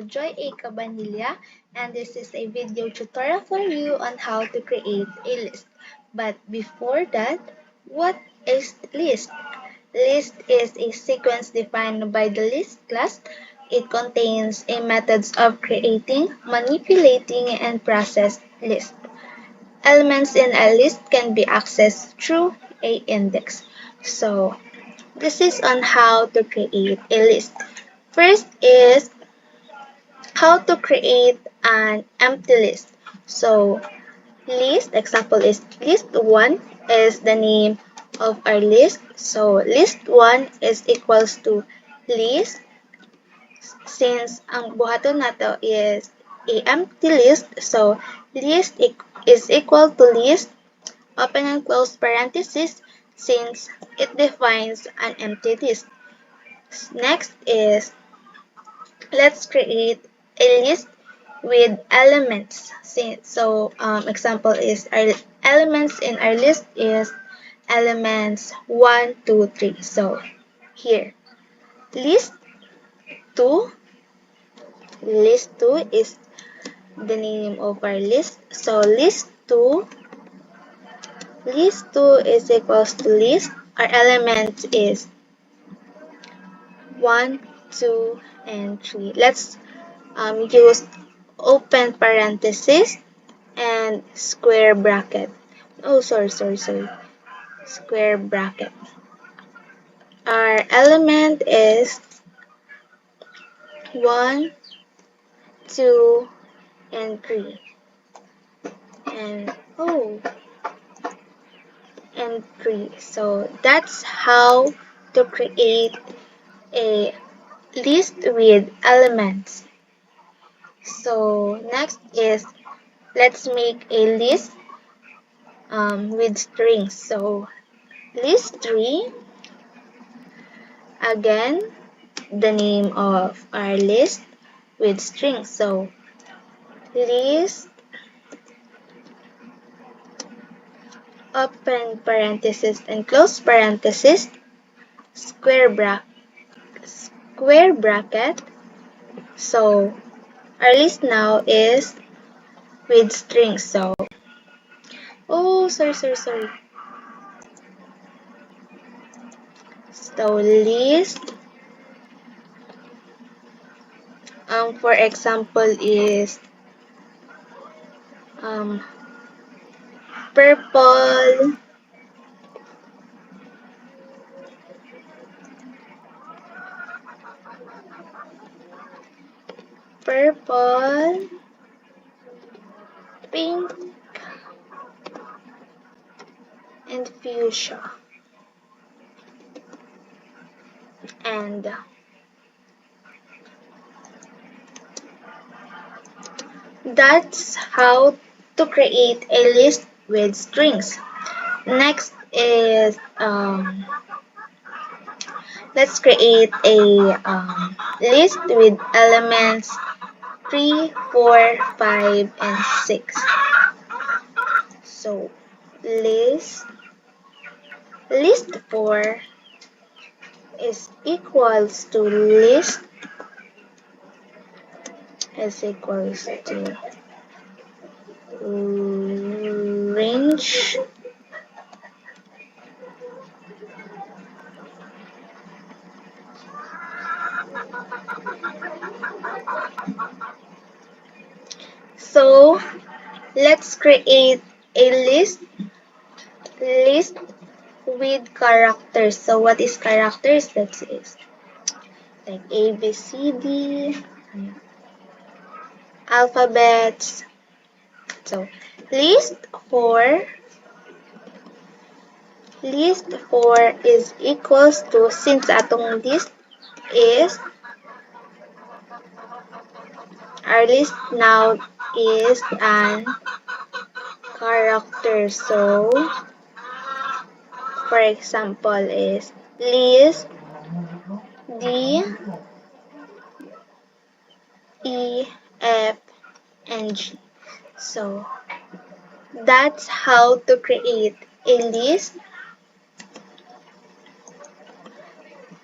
Joy A. Cabanilla, and this is a video tutorial for you on how to create a list. But before that, what is list? List is a sequence defined by the list class. It contains a methods of creating, manipulating, and process list. Elements in a list can be accessed through a index. So, this is on how to create a list. First is how to create an empty list. So, list, example is list 1 is the name of our list. So, list 1 is equals to list. Since ang buhaton nato is a empty list, so list is equal to list, open and close parenthesis, since it defines an empty list. Next is, let's create a list with elements. So, example is our elements in our list is elements 1, 2, 3. So, here, list 2. List 2 is the name of our list. So, list 2 is equals to list. Our element is 1, 2, and 3. Let's use open parenthesis and square bracket. Oh, sorry. Square bracket. Our element is 1, 2, and 3. And 3. So that's how to create a list with elements. So next is, let's make a list with strings. So list 3, again, the name of our list with strings. So list, open parenthesis and close parenthesis, square bracket. So our list now is with strings. So, sorry. So list, for example is purple, pink, and fuchsia. And that's how to create a list with strings. Next is, let's create a list with elements 3, 4, 5, and 6. So, list 4 is equals to list is equals to range so let's create a list with characters. So what is characters? That is like A, B, C, D, alphabets. So list 4 is equals to, since atong list is, our list now is an character. So for example is list D, E, F, and G. So that's how to create a list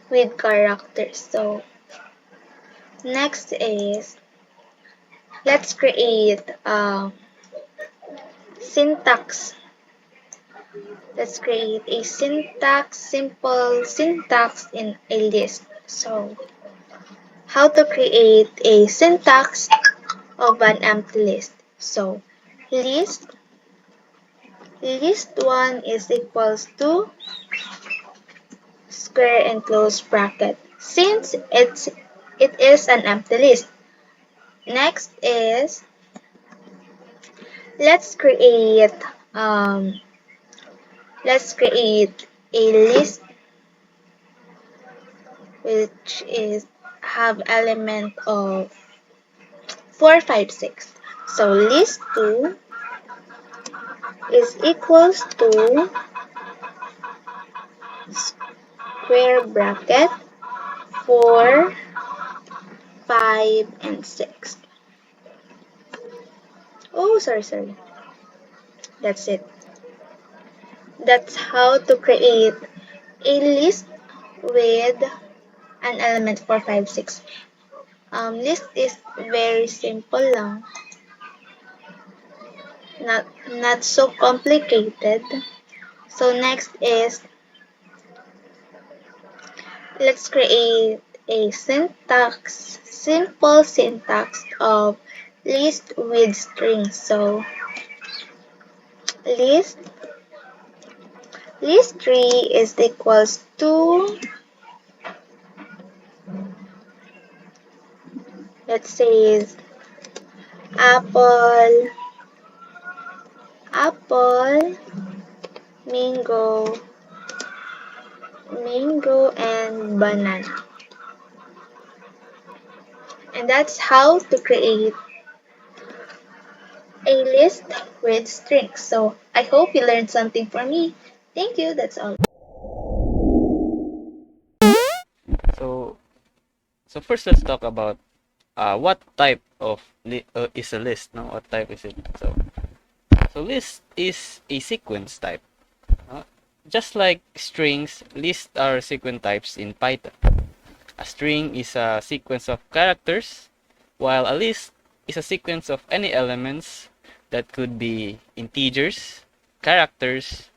with characters. So next is, let's create syntax. Let's create a simple syntax in a list. So, how to create a syntax of an empty list? So, list list1 is equals to square and close bracket since it is an empty list. Next is let's create um let's create a list which is have element of 4, 5, 6. So list 2 is equals to square bracket 4, 5, and 6. Oh, sorry. That's it. That's how to create a list with an element 4, 5, 6. List is very simple lang. Not so complicated. So next is let's create a simple syntax of list with strings. So list list tree is equals to, let's say, apple, apple, mango, mango, and banana. And that's how to create a list with strings. So I hope you learned something from me. Thank you. That's all. So, so first let's talk about what type of is a list. No, what type is it? So list is a sequence type. Uh, just like strings, lists are sequence types in Python. A string is a sequence of characters, while a list is a sequence of any elements that could be integers, characters,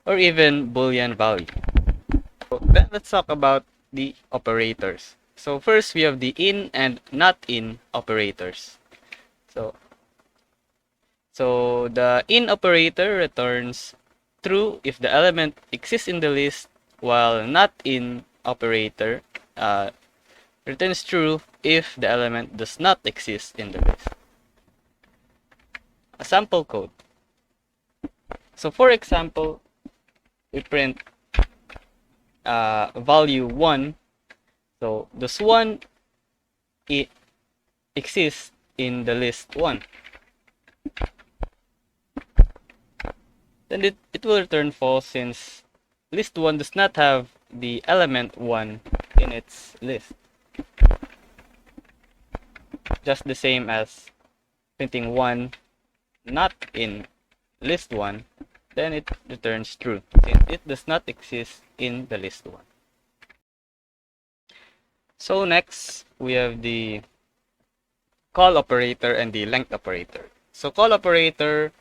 or even Boolean value. So then let's talk about the operators. So first we have the in and not in operators. So the in operator returns true if the element exists in the list, while not in operator returns true if the element does not exist in the list. A sample code. So for example, we print value 1. So does 1 it exists in the list 1? Then it will return false since list 1 does not have the element 1 in its list. Just the same as printing 1 not in list 1, then it returns true since it does not exist in the list 1. So next, we have the call operator and the length operator. So call operator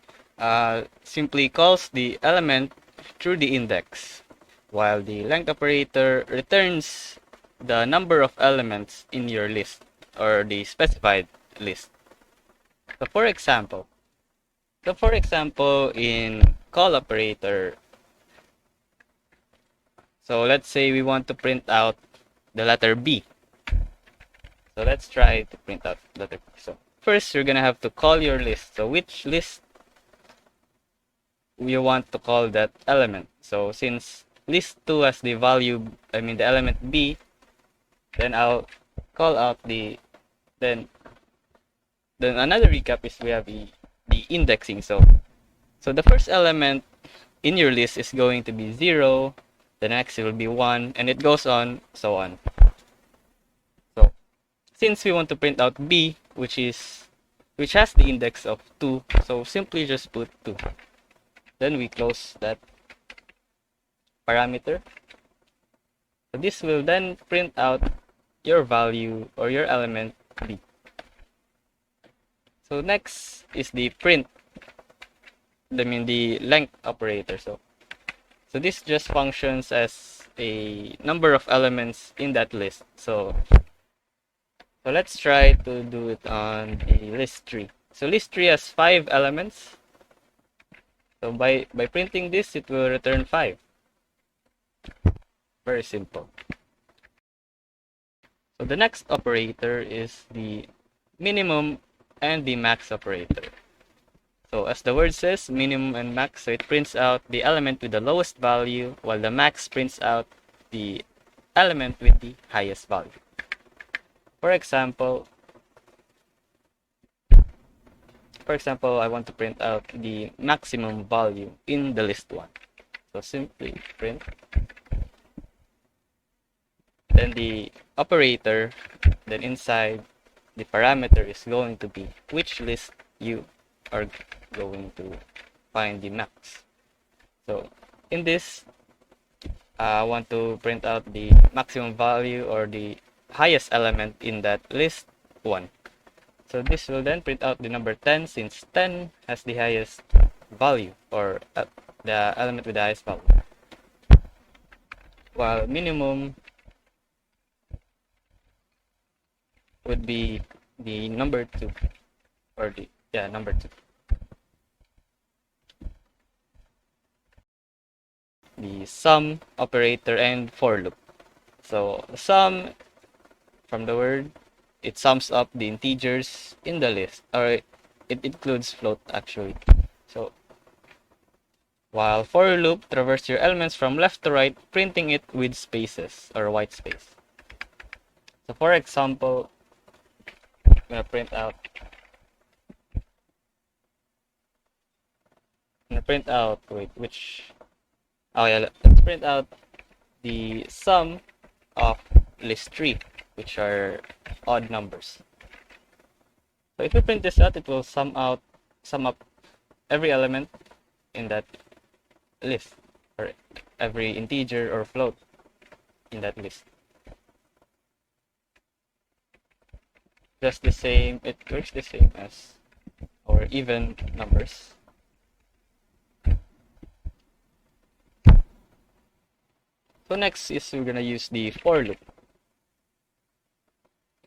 simply calls the element through the index, while the length operator returns the number of elements in your list or the specified list. So for example, in call operator, so let's say we want to print out the letter B. So let's try to print out the letter B. So first, you're gonna have to call your list. So which list you want to call that element? So since list 2 has the value, the element B, then I'll call out then another recap is we have the indexing. So the first element in your list is going to be 0, the next it will be 1, and it goes on, so on. So since we want to print out B, which has the index of 2, so simply just put 2. Then we close that parameter. So this will then print out your value or your element B. So next is the print, the length operator. So this just functions as a number of elements in that list. So let's try to do it on the list tree. So list tree has 5 elements. So by printing this, it will return 5. Very simple. So the next operator is the minimum and the max operator. So as the word says, minimum and max, so it prints out the element with the lowest value, while the max prints out the element with the highest value. For example, I want to print out the maximum value in the list 1. So simply print. Then the operator, then inside the parameter is going to be which list you are going to find the max. So in this, I want to print out the maximum value or the highest element in that list 1. So this will then print out the number 10 since 10 has the highest value or the element with the highest value. While minimum would be the number 2 or number 2. The sum operator and for loop. So sum, from the word, it sums up the integers in the list, or it includes float actually. So while for loop traverses your elements from left to right, printing it with spaces or white space. So for example, I'm gonna print out let's print out the sum of list 3, which are odd numbers. So if we print this out, it will sum up every element in that list, or every integer or float in that list. Just the same, it works the same as our even numbers. So next is we're gonna use the for loop.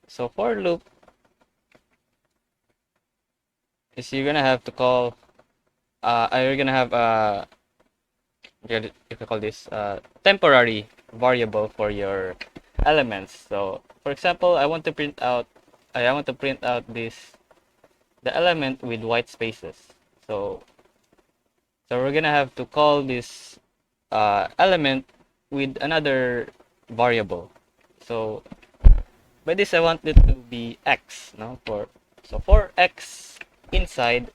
So for loop is you're gonna have to call, you're gonna have if you call this temporary variable for your elements. So for example, I want to print out this the element with white spaces. So we're gonna have to call this element with another variable. So by this I want it to be x, no? For x inside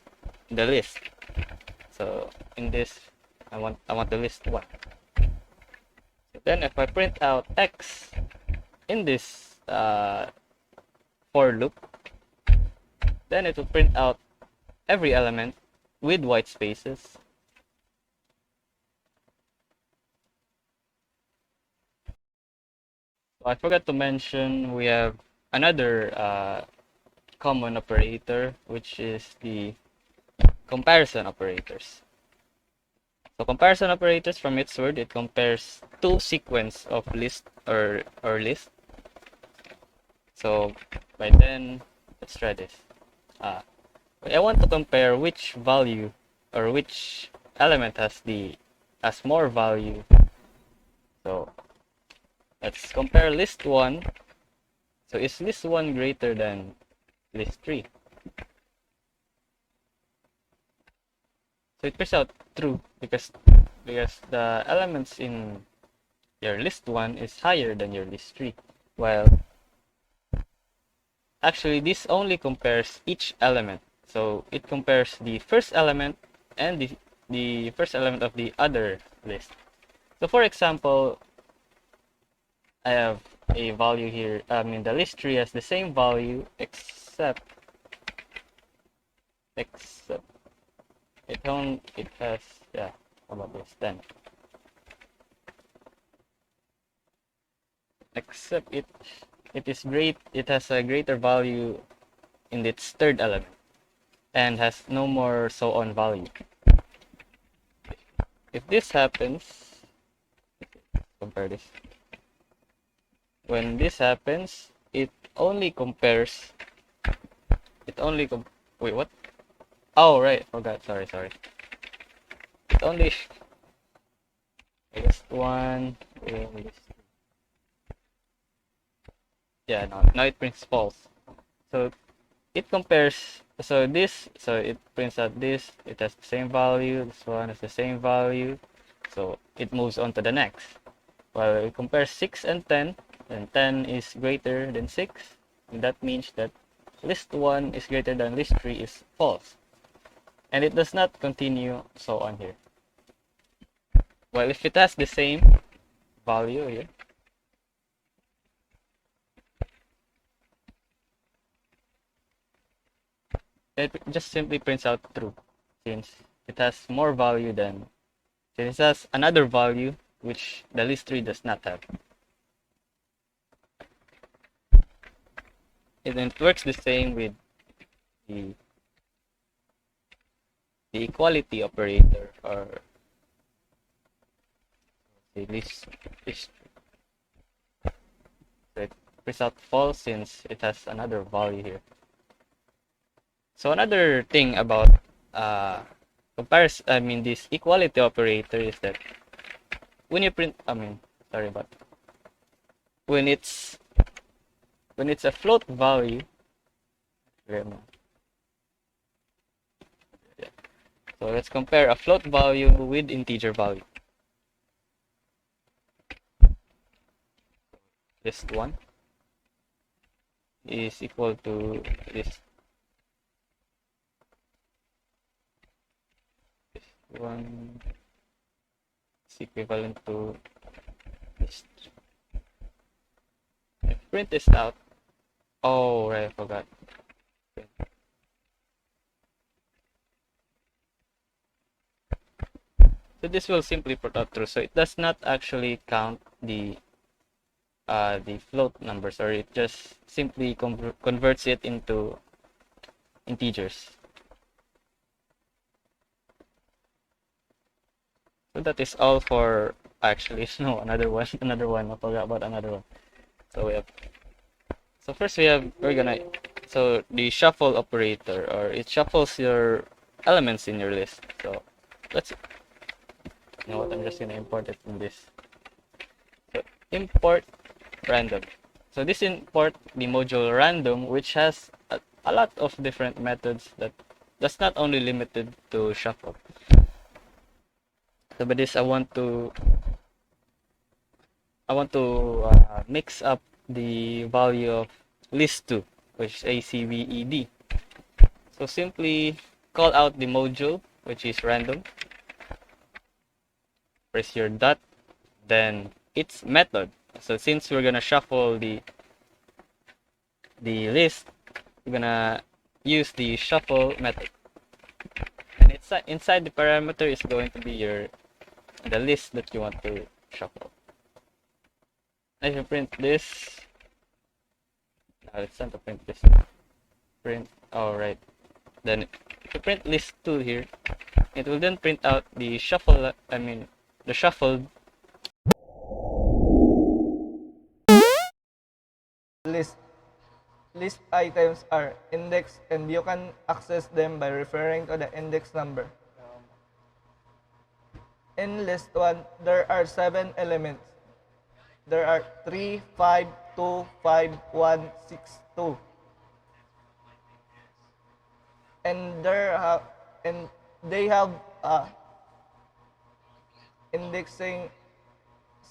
the list. So in this I want the list 1. So then if I print out x in this for loop, then it will print out every element with white spaces. So I forgot to mention we have another common operator, which is the comparison operators. So comparison operators, from its word, it compares two sequence of list or list. So by then, let's try this. I want to compare which value or which element has more value. So let's compare list 1. So is list 1 greater than list 3? So it turns out true because the elements in your list 1 is higher than your list 3. While actually this only compares each element. So it compares the first element and the first element of the other list. So for example, I have a value here. The list 3 has the same value except it has, how about this, 10. Except it has a greater value in its third element. and has no more so on value. If this happens, compare this. When this happens, it only compares. It only wait, what? Oh, right, forgot. Sorry. It only list one. Yeah, no, now it prints false. So it compares. So it prints out this. It has the same value. This one has the same value. So it moves on to the next. Well, it compares 6 and 10, and 10 is greater than 6, and that means that list 1 is greater than list 3 is false. And it does not continue so on here. Well, if it has the same value here, it just simply prints out true, since it has more value than, since it has another value which the list 3 does not have. It works the same with the equality operator, or the list. So it prints out false since it has another value here. So another thing about this equality operator is that when you print, when it's a float value, so let's compare a float value with integer value. List 1 is equal to list 1 is equivalent to list. If print this out, oh right, I forgot. So this will simply put out true. So it does not actually count the float numbers, or it just simply converts it into integers. So that is all for, actually no, another one I forgot about another one. So we have, so first so the shuffle operator, or it shuffles your elements in your list. So let's, you know what, I'm just gonna import it in this. So import random. So this import the module random, which has a lot of different methods, that's not only limited to shuffle. So by this I want to mix up the value of list2, which is ACVED. So simply call out the module, which is random, press your dot, then its method. So since we're gonna shuffle the list, we're gonna use the shuffle method, and inside the parameter is going to be the list that you want to shuffle. If you print this, now it's time to print this. Print, alright. Then if you print list 2 here, it will then print out the shuffled list items are indexed, and you can access them by referring to the index number. In list 1, there are 7 elements. There are 3, 5, 2, 5, 1, 6, 2. And they have indexing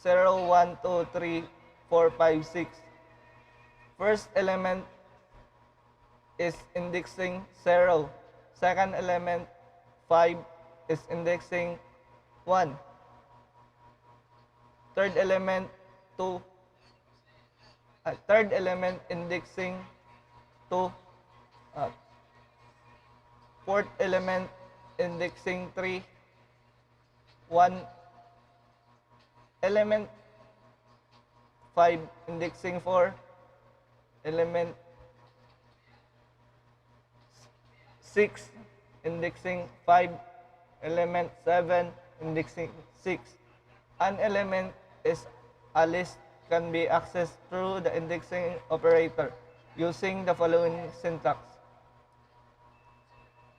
0, 1, 2, 3, 4, 5, 6. First element is indexing 0. Second element 5 is indexing 1. Third element indexing 2. Fourth element indexing 3. 1 element 5 indexing 4. Element 6, indexing 5, element 7, indexing 6. An element is a list can be accessed through the indexing operator using the following syntax.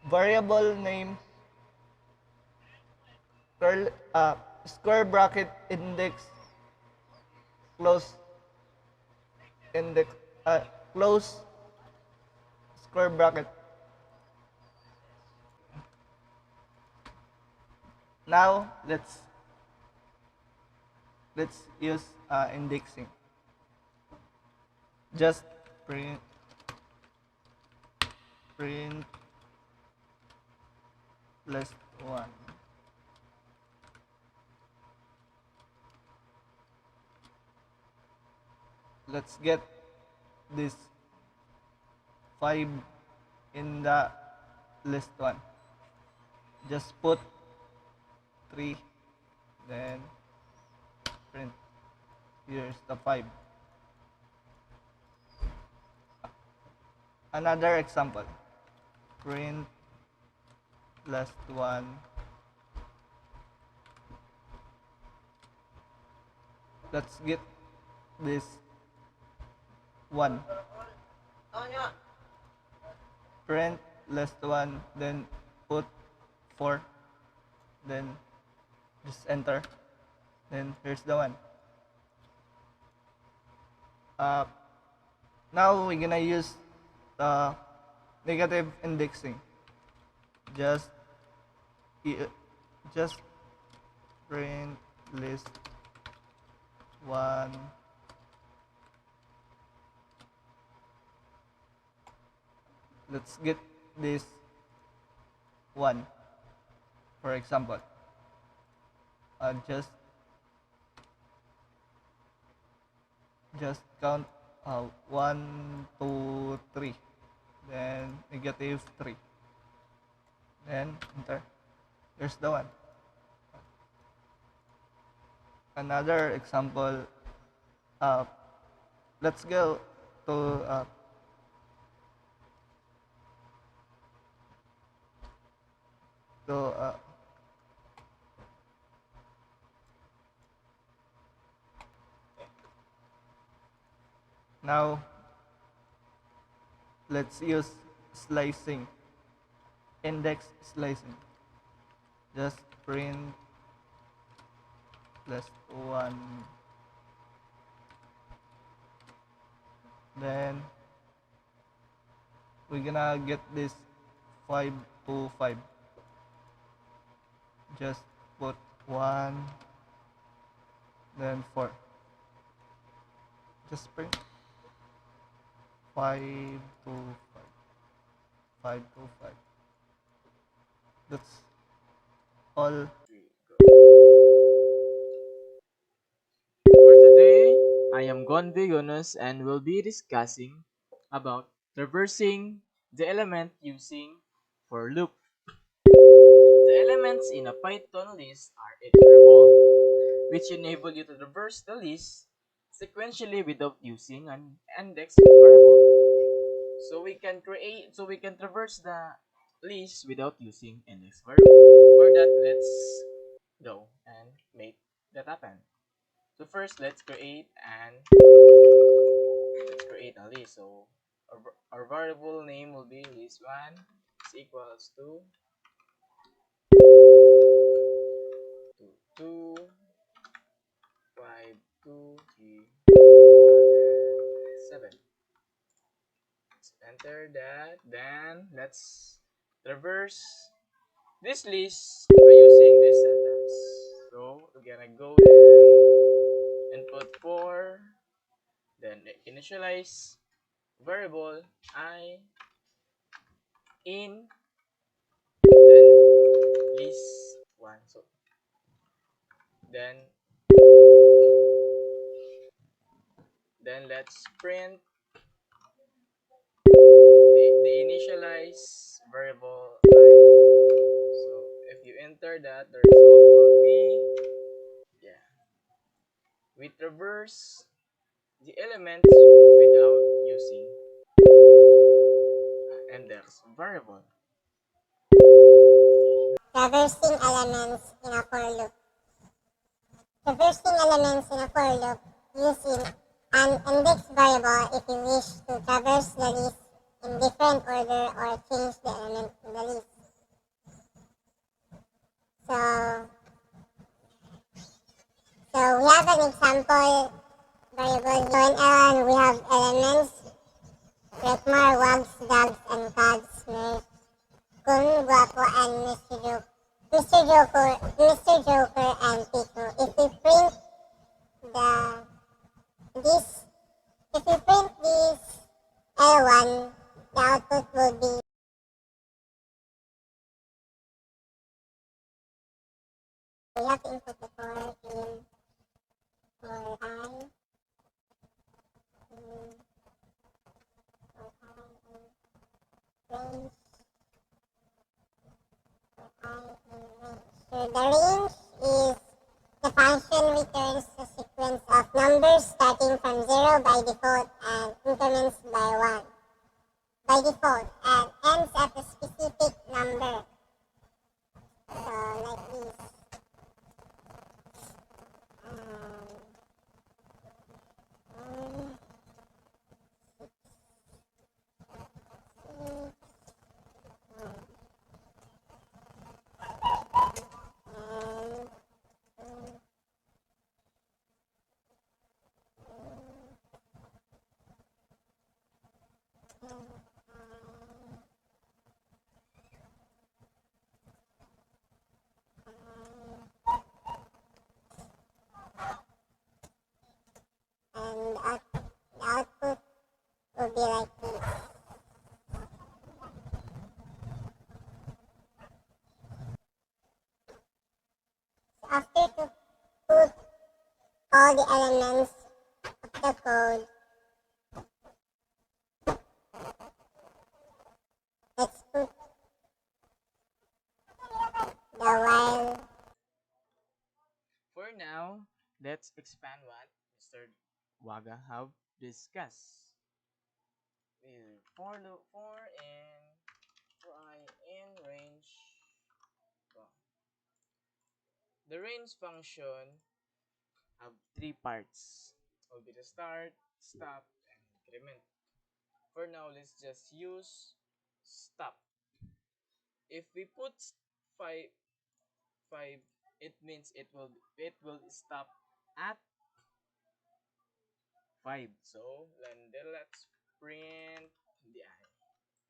Variable name, curl, square bracket index, close index, close square bracket. Now let's use indexing. Just print list one. Let's get this 5 in the list one. Just put 3, then print. Here's the 5. Another example. Print last one. Let's get this 1. Print last one, then put 4, then just enter, then here's the 1. Now we're gonna use the negative indexing. Just print list 1. Let's get this 1, for example. Just count 1, 2, 3, then negative 3, then enter. Here's the 1. Another example. Let's go to now let's use slicing, index slicing. Just print list 1, then we're gonna get this 5 to 5. Just put 1, then 4. Just print 5 to 5, 5 to 5. That's all. For today, I am Gonos and will be discussing about traversing the element using for loop. The elements in a Python list are iterable, which enable you to traverse the list sequentially without using an index variable. So we can traverse the list without using index variable. For that, let's go and make that happen. So first, let's create a list. So our variable name will be list1 is equals to 2, 5, 2, 3, 7. Let's enter that. Then let's traverse this list by using this sentence. So we're gonna go and input 4, then initialize variable I in then list 1. So then let's print the initialize variable I. So if you enter that, the result will be, yeah, we traverse the elements without using index variable. Traversing elements in a for loop. Traversing elements in a for loop using an index variable if you wish to traverse the list in different order or change the element in the list. So, so we have an example variable. So in L1 we have elements Rekmar, Wags, Dags, and Cads, Kun, Guapo, and Mr. Joker. Mr. Joker, and Pico. The this if we print this L1, the output will be we have to input the core in for I in for I in range So the range is the function returns a sequence of numbers starting from 0 by default and increments by 1 by default and ends at a specific number. So like this. Um, and the output will be like this. So after to put all the elements of the code, let's put the while. For now, let's expand what Mr. Waga have discussed. For I in range. Oh, the range function have three parts. Will be the start, stop, and increment. For now, let's just use stop. If we put five, five, it means it will stop at 5. So then let's print the I.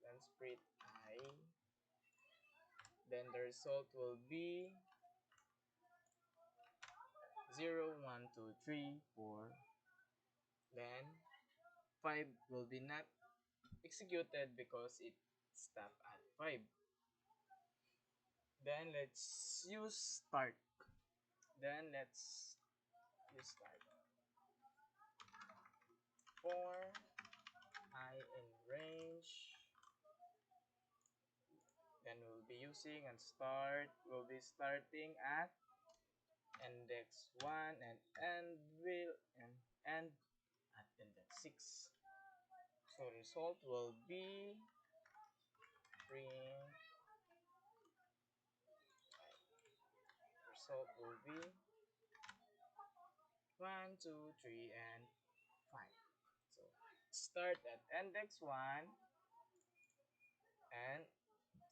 Let's print I. Then the result will be 0, 1, 2, 3, 4. Then 5 will be not executed because it stopped at 5. Then let's use start. Then let's use start. For I in range. Then we'll be using and start. We'll be starting at index 1 and end at index 6. So result will be print. Result will be 1, 2, 3, and 5. So start at index 1 and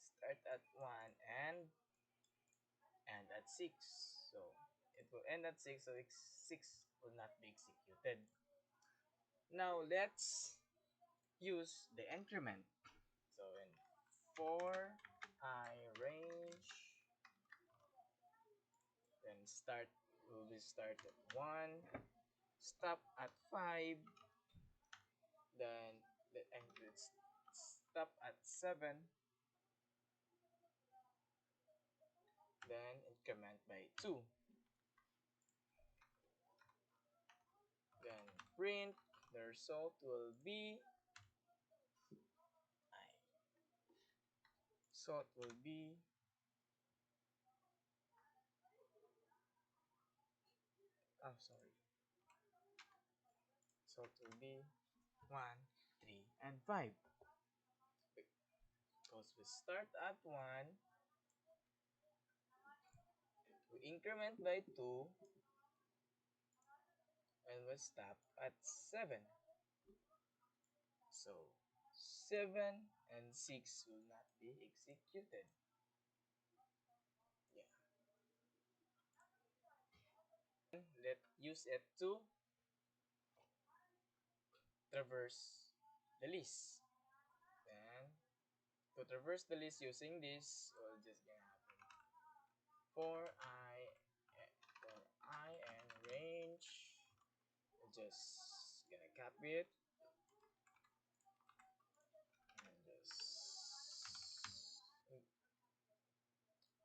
start at 1 and end at 6. So it will end at 6, so 6 will not be executed. Now let's use the increment. So in for I range, then start will be start at 1, stop at 5, then let's stop at 7, then increment by 2. Then print, the result will be I. Result will be sorry. Result will be 1, 3, and 5. because we start at 1, we increment by 2, and we stop at 7. So 7 and 6 will not be executed. Yeah. Let's use it to traverse the list. Then to traverse the list using this, we'll just gonna happen for I and range. We'll just gonna copy it and just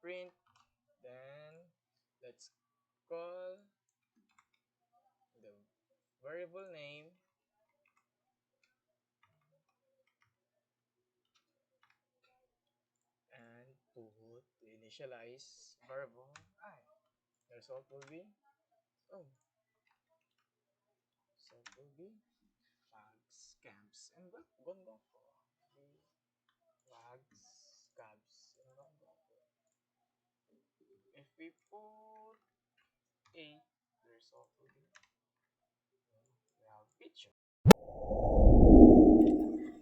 print. Then let's call the variable name and put the initialize variable I. The result will be wags, cabs, and gondoko. The wags, cabs, and gondoko. If we put 8, the result will be we have picture.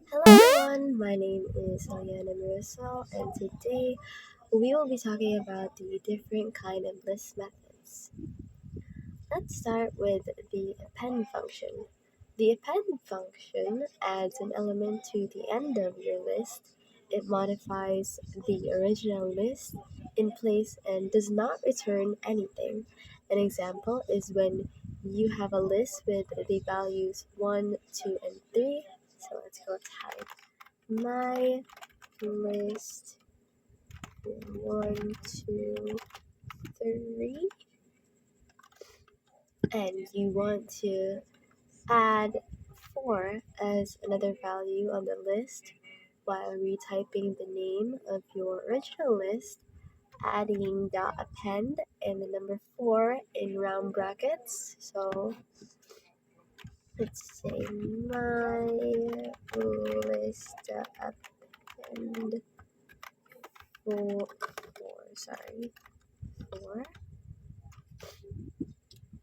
Hello everyone, my name is Alyanna Mirasol, and today we will be talking about the different kind of list methods. Let's start with the append function. The append function adds an element to the end of your list. It modifies the original list in place and does not return anything. An example is when you have a list with the values 1, 2, and 3. So let's go type my list 1, 2, 3, and you want to add 4 as another value on the list while retyping the name of your original list, adding the append and the number 4 in round brackets. So let's say my list append 4,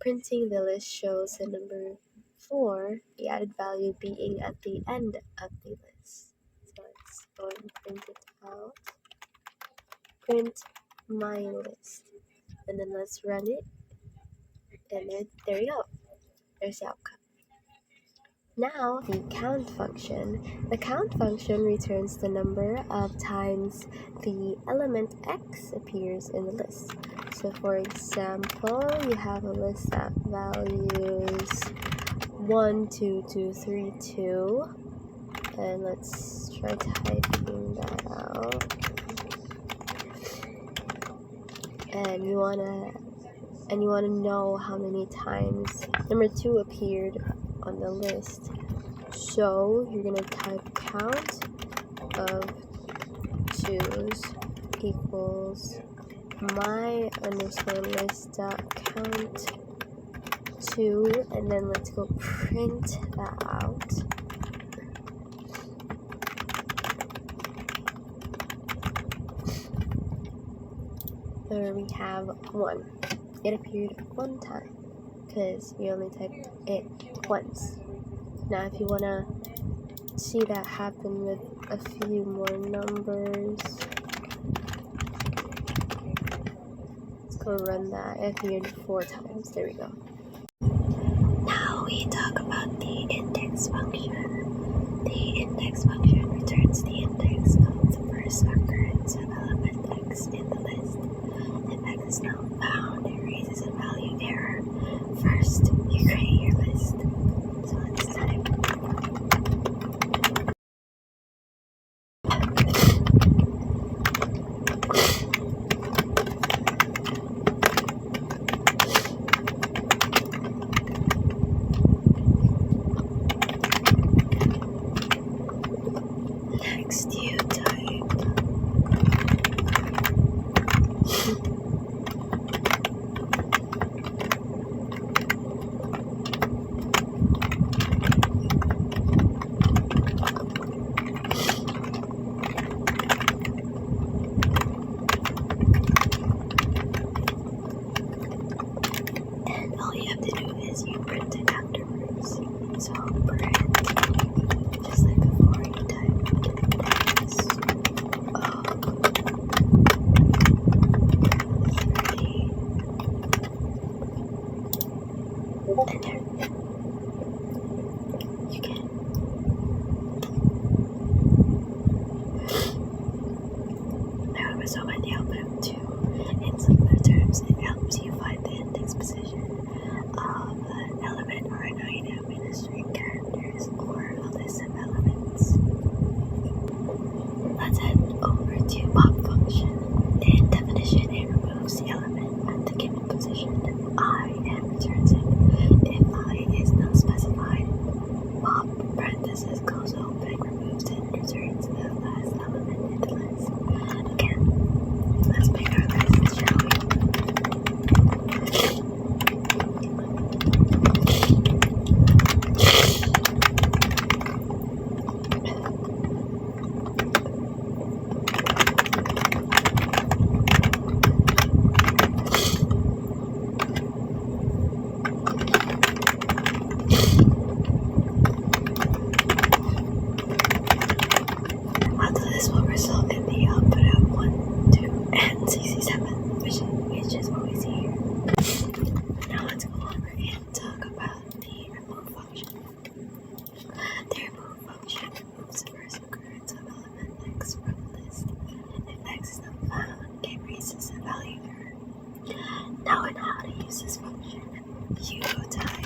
printing the list shows the number 4, the added value being at the end of the list. So let's go and print it out. Print my list. And then let's run it. And there you go. There's the outcome. Now, the count function. The count function returns the number of times the element x appears in the list. So for example, you have a list that values 1, 2, 2, 3, 2. And let's try typing that out. And you wanna know how many times number 2 appeared on the list. So you're gonna type count of 2's equals my underscore list dot count 2, and then let's go print that out. There we have 1. It appeared 1 time because we only typed it once. Now if you want to see that happen with a few more numbers, let's go run that. It appeared 4 times. There we go. Now we talk about the index function. The index function returns the index of the first occurrence of element x in the list. If x is not found, it raises a value error. First, you create your list. So let's type next you type So by the output of 2, in simpler terms, it helps you find the index position of an element or an item in a string characters or a list of elements. Let's head over to pop function. In definition, it removes the element at the given position I and returns it. If I is not specified, pop parenthesis goes open, removes it, and returns the last element in the list. Again, let's make our list, shall we? Although this will result in the output of 1, 2, and 67, which is what we see here. Now let's go over and talk about the remove function. The remove function removes the first occurrence of element x from the list. If x is not found, it raises the value there. Now on how to use this function, you type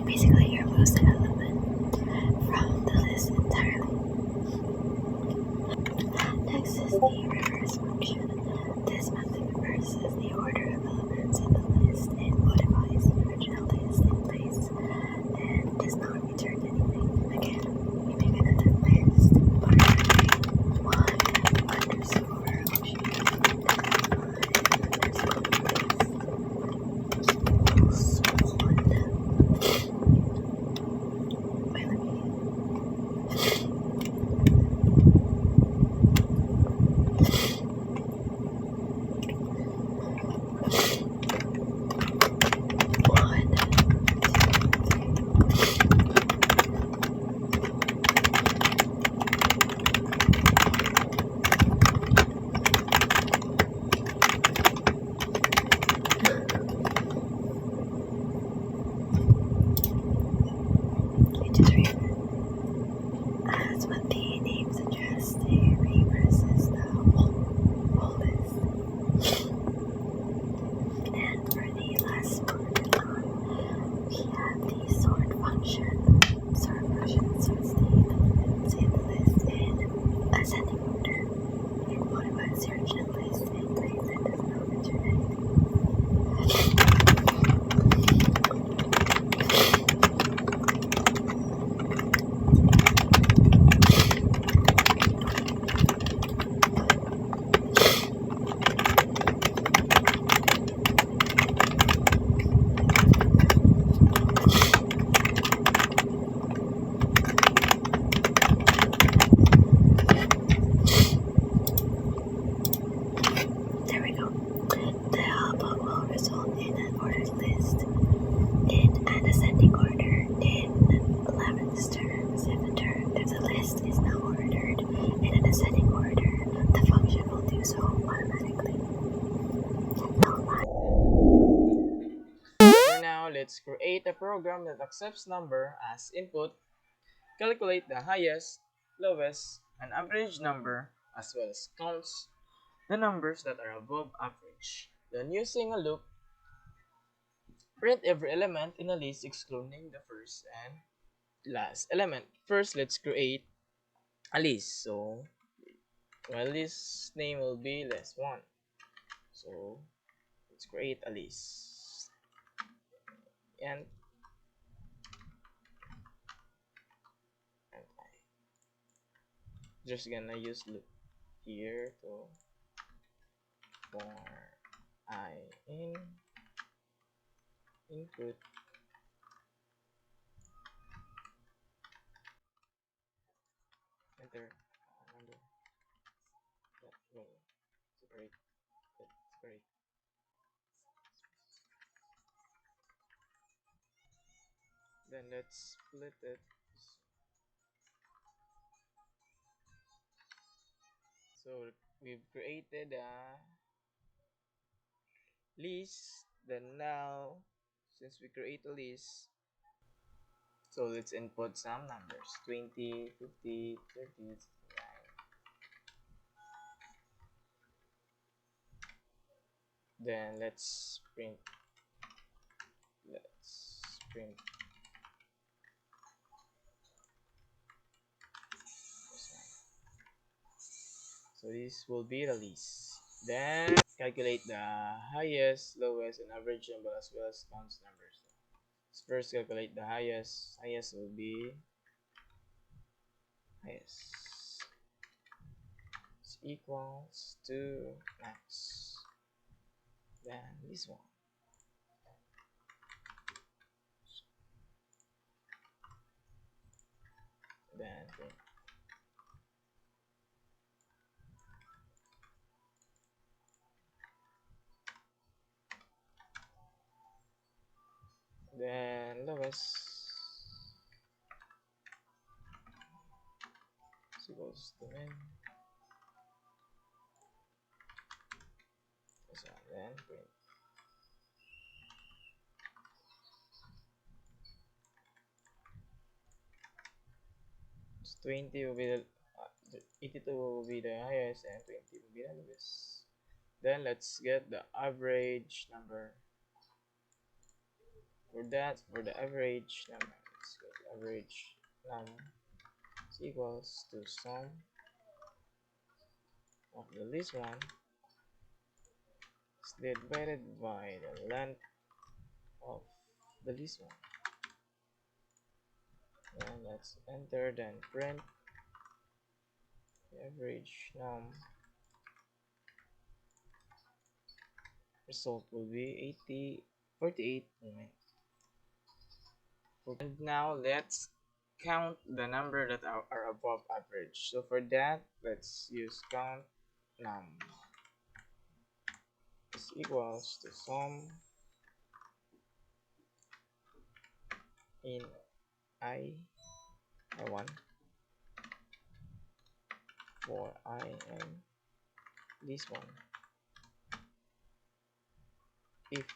basically you remove the element from the list entirely. Next is the reverse function. This method reverses the order of elements in the list and modifies the original list in place and does not return anything. Again, we make another list by writing 1 underscore option 1 underscore list equals 1. Wait, let me just read. As what the name suggests, it reverses the whole list. And for the last one, we have the sort function. Sort function sorts the elements in the list in ascending order. It modifies the original list in place and does not return anything. There we go. The output will result in an ordered list in an ascending order in 11th terms. If the list is now ordered in an ascending order, the function will do so automatically. For now, let's create a program that accepts number as input, calculate the highest, lowest, and average number, as well as counts the numbers that are above average. Then using a loop, print every element in a list excluding the first and last element. First, let's create a list. So my list name will be list1. So let's create a list. And just gonna use loop here to for I in input enter number that will separate that separate. Then let's split it. So we've created a list. Then now, since we create a list, so let's input some numbers: 20, 50, 30, 69. Then let's print. Let's print this one. So this will be the list. Then calculate the highest, lowest, and average number as well as counts numbers. Let's first calculate the highest. Highest will be highest is equals to max. Then this one. Then print. Then lowest is equals to min. This one. Then print. So 20 will be the 82 will be the highest and 20 will be the lowest. Then let's get the average number. For that, for the average number, let's get the average num is equals to sum of the least one is divided by the length of the least one. And let's enter, then print the average num. Result will be 48. And now let's count the number that are above average. So for that, let's use count num is equals to sum in I1 for I and this one. If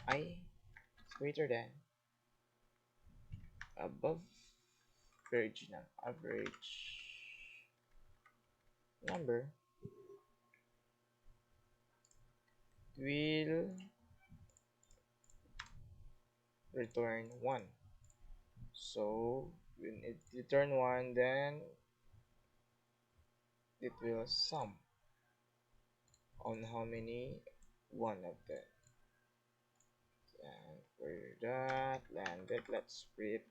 I is greater than above average number, will return 1. So when it return 1, then it will sum on how many one of them. And for that landed, let's print.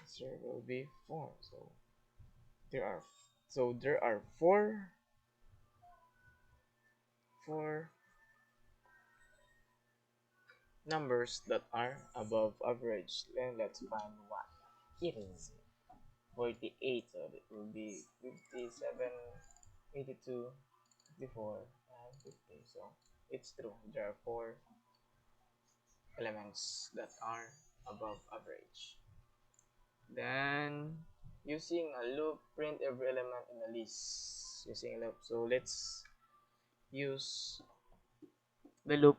Answer will be 4. So there are four numbers that are above average. Then let's find what it is. 48, so it will be 57, 82, 54, and 50. So it's true, there are 4 elements that are above average. Then using a loop, print every element in the list using a loop. So let's use the loop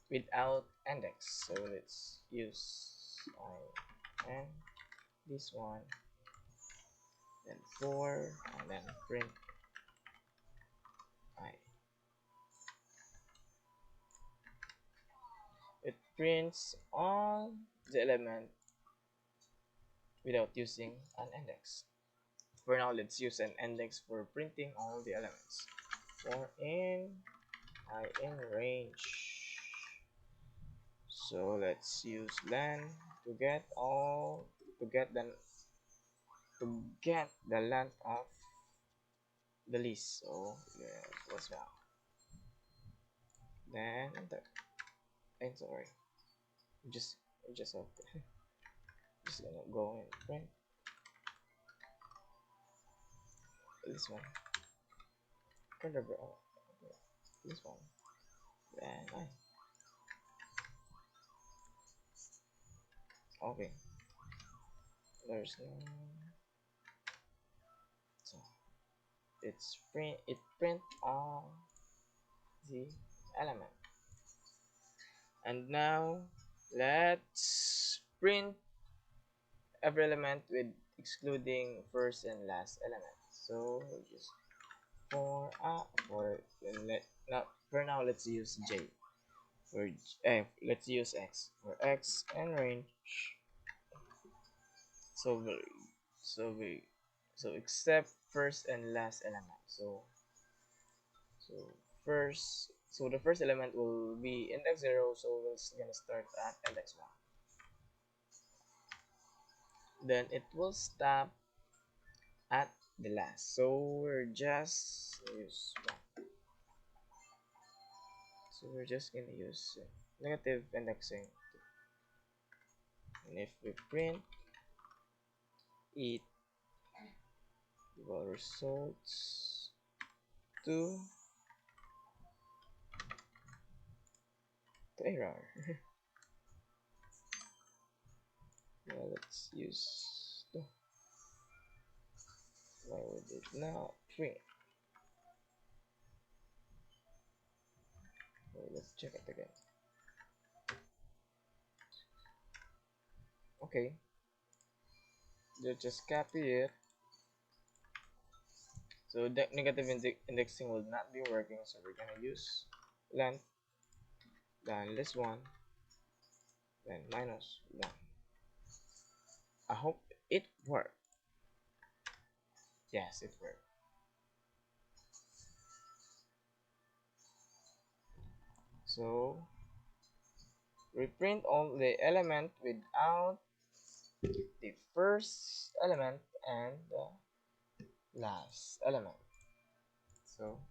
without index. So let's use I and this one, then 4, and then print I. It prints all the element without using an index. For now, let's use an index for printing all the elements. For in I in range So let's use len to get all to get the length of the list. So yeah, what's wrong? Then I'm sorry. Just just okay. Just gonna go and print this one. Print this one. Then okay. There's no so it print all the element. And now let's print every element with excluding first and last element. So just for let now for now let's use J for let's use X for X and range. So so we so except first and last element. So so the first element will be index 0, so we're gonna start at index 1. Then it will stop at the last. So we're just use 1. So we're just gonna use negative indexing 2. And if we print it, will results to error. Well, let's use the why would it now print. Well, let's check it again. Okay, let's just copy it. So the negative indexing will not be working, so we're gonna use length, then this one, then -1. I hope it worked. Yes, it worked. So we print all the element without the first element and the last element. So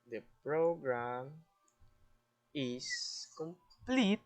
the program is complete.